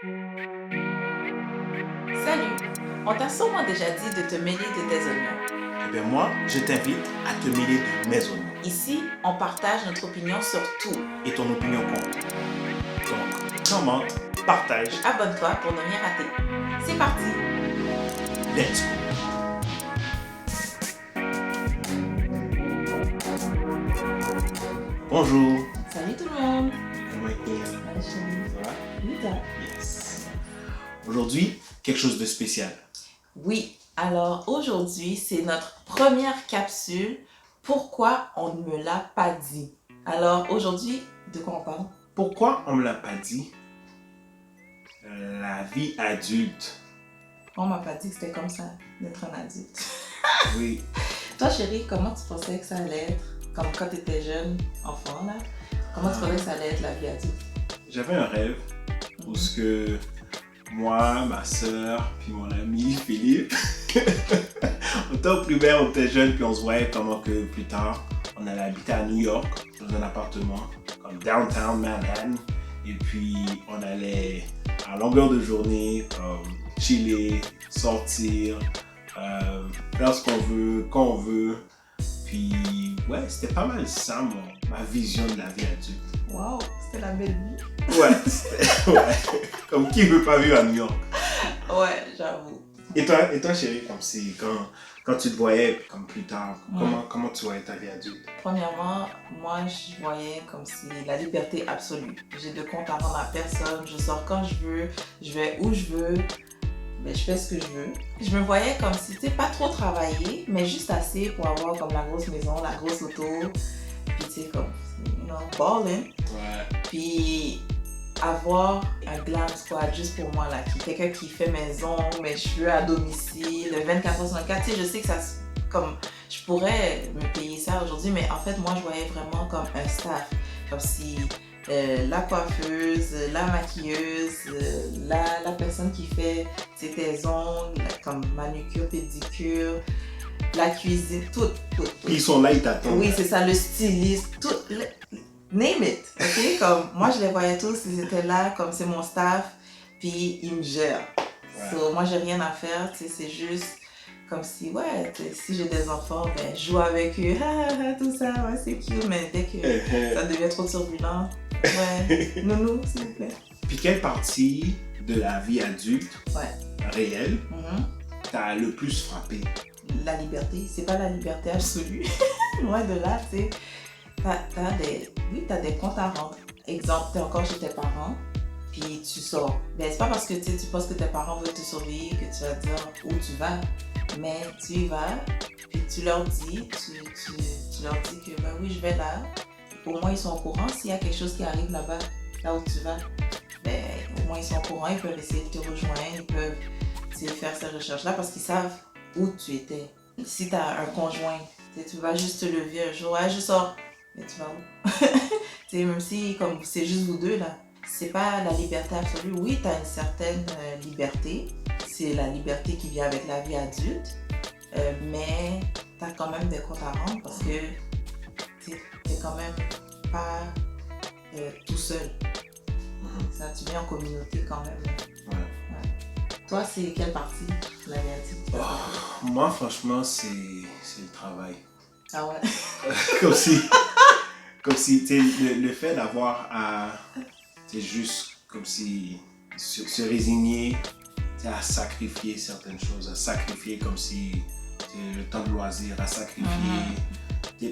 Salut! On t'a sûrement déjà dit de te mêler de tes oignons. Eh bien moi, je t'invite à te mêler de mes oignons. Ici, on partage notre opinion sur tout. Et ton opinion compte. Donc, commente, partage, Abonne-toi pour ne rien rater. C'est parti! let's go. Bonjour. Salut tout le monde! Comment est-il? Salut chérie. Ça va? Oui, toi? Yes. Aujourd'hui, quelque chose de spécial. Oui, alors aujourd'hui, c'est notre première capsule. Pourquoi on ne me l'a pas dit? Alors aujourd'hui, de quoi on parle? Pourquoi on ne me l'a pas dit? La vie adulte. On m'a pas dit que c'était comme ça, d'être un adulte. Oui. Toi chérie, comment tu pensais que ça allait être? Comme quand tu étais jeune, enfant là, comment tu pensais que ça allait être la vie adulte? J'avais un rêve où ce que moi, ma soeur, puis mon ami Philippe, on était au primaire, on était jeunes, puis on se voyait comment que plus tard, on allait habiter à New York, dans un appartement, comme downtown Manhattan, et puis on allait à longueur de journée, chiller, sortir, faire ce qu'on veut, quand on veut. Puis ouais, c'était pas mal ça, ma vision de la vie adulte. Wow, c'était la belle vie. Ouais, comme qui veut pas vivre à New York? Ouais, j'avoue. Et toi chérie, comme si, quand tu te voyais comme plus tard, comment tu voyais ta vie adulte? Premièrement, moi je voyais comme si la liberté absolue. J'ai de compte à rendre à personne, je sors quand je veux, je vais où je veux, ben, je fais ce que je veux. Je me voyais comme si, tu sais, pas trop travailler, mais juste assez pour avoir comme la grosse maison, la grosse auto, puis tu sais, comme, you know, ballin'. Ouais. Puis avoir un glam squad juste pour moi, là, quelqu'un qui fait maison, mes cheveux à domicile, 24h/24. Tu sais, je sais que ça, comme, je pourrais me payer ça aujourd'hui, mais en fait, moi, je voyais vraiment comme un staff. Comme si la coiffeuse, la maquilleuse, la personne qui fait tes ongles, comme manucure, pédicure, la cuisine, tout. Ils sont là, ils t'attendent. Oui, c'est ça, le styliste, tout. Name it, ok? Comme, moi, je les voyais tous, ils étaient là, comme c'est mon staff, puis ils me gèrent. Ouais. So, moi, j'ai rien à faire, tu sais, c'est juste comme si, ouais, si j'ai des enfants, ben, je joue avec eux, tout ça, ouais, c'est cute, mais dès que ça devient trop turbulent, ouais, nounou, s'il vous plaît. Puis quelle partie de la vie adulte réelle t'a le plus frappé? La liberté, c'est pas la liberté absolue, loin de là, tu sais. T'as des comptes à rendre. Exemple, t'es encore chez tes parents, puis tu sors. Ben, c'est pas parce que tu penses que tes parents veulent te surveiller que tu vas dire où tu vas, mais tu y vas, puis tu leur dis, tu leur dis que ben oui, je vais là. Au moins, ils sont au courant. S'il y a quelque chose qui arrive là-bas, là où tu vas, ben, au moins, ils sont au courant. Ils peuvent essayer de te rejoindre, ils peuvent faire ces recherches-là parce qu'ils savent où tu étais. Si t'as un conjoint, tu vas juste te lever un jour, ouais, je sors. Mais tu vas où? Même si comme c'est juste vous deux là, c'est pas la liberté absolue. Oui, tu as une certaine liberté. C'est la liberté qui vient avec la vie adulte. Mais tu as quand même des comptes à rendre parce que tu n'es quand même pas tout seul. Ça, tu viens en communauté quand même. Ouais. Toi, c'est quelle partie de la vie adulte? Moi, franchement, c'est le travail. Ah ouais? Comme si le fait d'avoir à, juste comme si se résigner à sacrifier certaines choses, à sacrifier comme si le temps de loisir, à sacrifier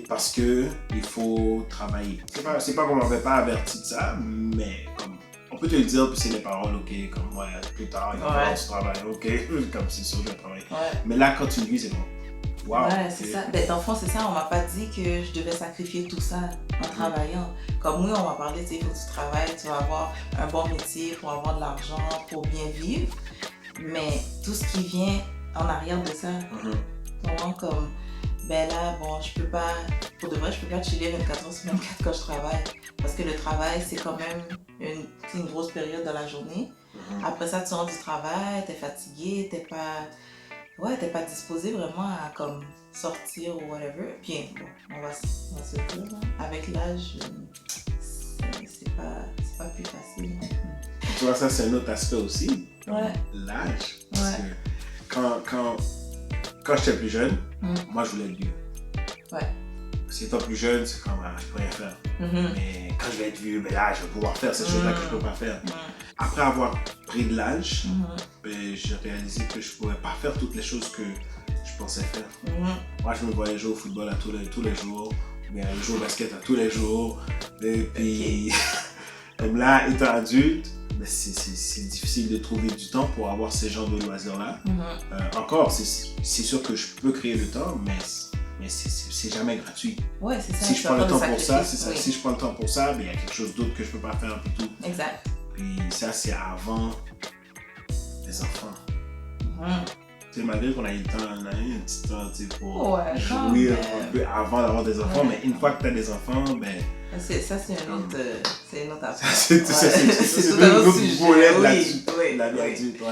parce que il faut travailler. C'est pas qu'on m'avait pas averti de ça, mais comme on peut te le dire, puis c'est les paroles, ok, comme ouais, plus tard, il va falloir du travail, ok, comme c'est sûr, je vais travailler. Ouais. Mais là, quand tu le vis, c'est bon. Wow. Ouais, c'est ça. Ben, dans le fond, c'est ça. On m'a pas dit que je devais sacrifier tout ça en travaillant. Comme oui, on m'a parlé, tu sais, il faut que tu travailles, tu vas avoir un bon métier pour avoir de l'argent, pour bien vivre. Mais tout ce qui vient en arrière de ça, vraiment comme, ben là, bon, je peux pas, pour de vrai, je peux pas chiller 24h/24 quand je travaille. Parce que le travail, c'est quand même une grosse période dans la journée. Après ça, tu rentres du travail, t'es fatigué, t'es pas disposé vraiment à comme sortir ou whatever. Puis bon, on va se dire, avec l'âge, c'est pas plus facile. tu vois, ça, c'est un autre aspect aussi. Ouais. L'âge. Parce Ouais. que quand j'étais plus jeune, moi, je voulais être vieux. Ouais. Parce qu'étant plus jeune, c'est comme, je peux rien faire. Mhm. Mais quand je vais être vieux, ben là, je vais pouvoir faire ces choses-là que je peux pas faire. Mhm. Après avoir pris de l'âge, Mhm. ben, j'ai réalisé que je pourrais pas faire toutes les choses que je pensais faire. Mhm. Moi, je me voyais jouer au football à tous les jours, ou bien jouer au basket à tous les jours. Et puis, comme là, étant adulte, ben, c'est difficile de trouver du temps pour avoir ces genres de loisirs-là. Encore, c'est sûr que je peux créer le temps, mais c'est jamais gratuit. Ouais, c'est ça. Si je prends le temps pour ça, sacrifice. c'est ça. Oui. Si je prends le temps pour ça, ben, il y a quelque chose d'autre que je peux pas faire et tout. Exact. Puis ça, c'est avant les enfants. Mhm. Tu sais, malgré qu'on a eu le temps, on a eu un petit temps, tu sais, pour Ouais, quand jouir même. un peu avant d'avoir des enfants, Ouais. mais une fois que tu as des enfants, ben, Ça, c'est une autre affaire. c'est tout tout un un autre autre sujet. volet de Oui, là-dessus. oui, La vie oui. adulte, ouais.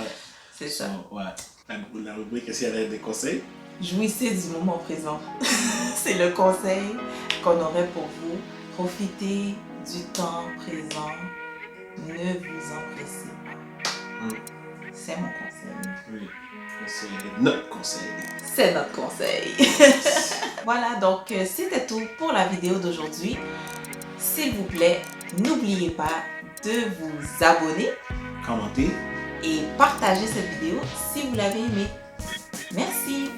C'est ça. Ouais. La rubrique, est-ce qu'il y avait des conseils? Jouissez du moment présent. C'est le conseil qu'on aurait pour vous. Profitez du temps présent. Ne vous empressez pas. C'est mon conseil. Oui. C'est notre conseil. C'est notre conseil. Voilà, donc c'était tout pour la vidéo d'aujourd'hui. S'il vous plaît, n'oubliez pas de vous abonner Commentez. et partager cette vidéo si vous l'avez aimée. Merci.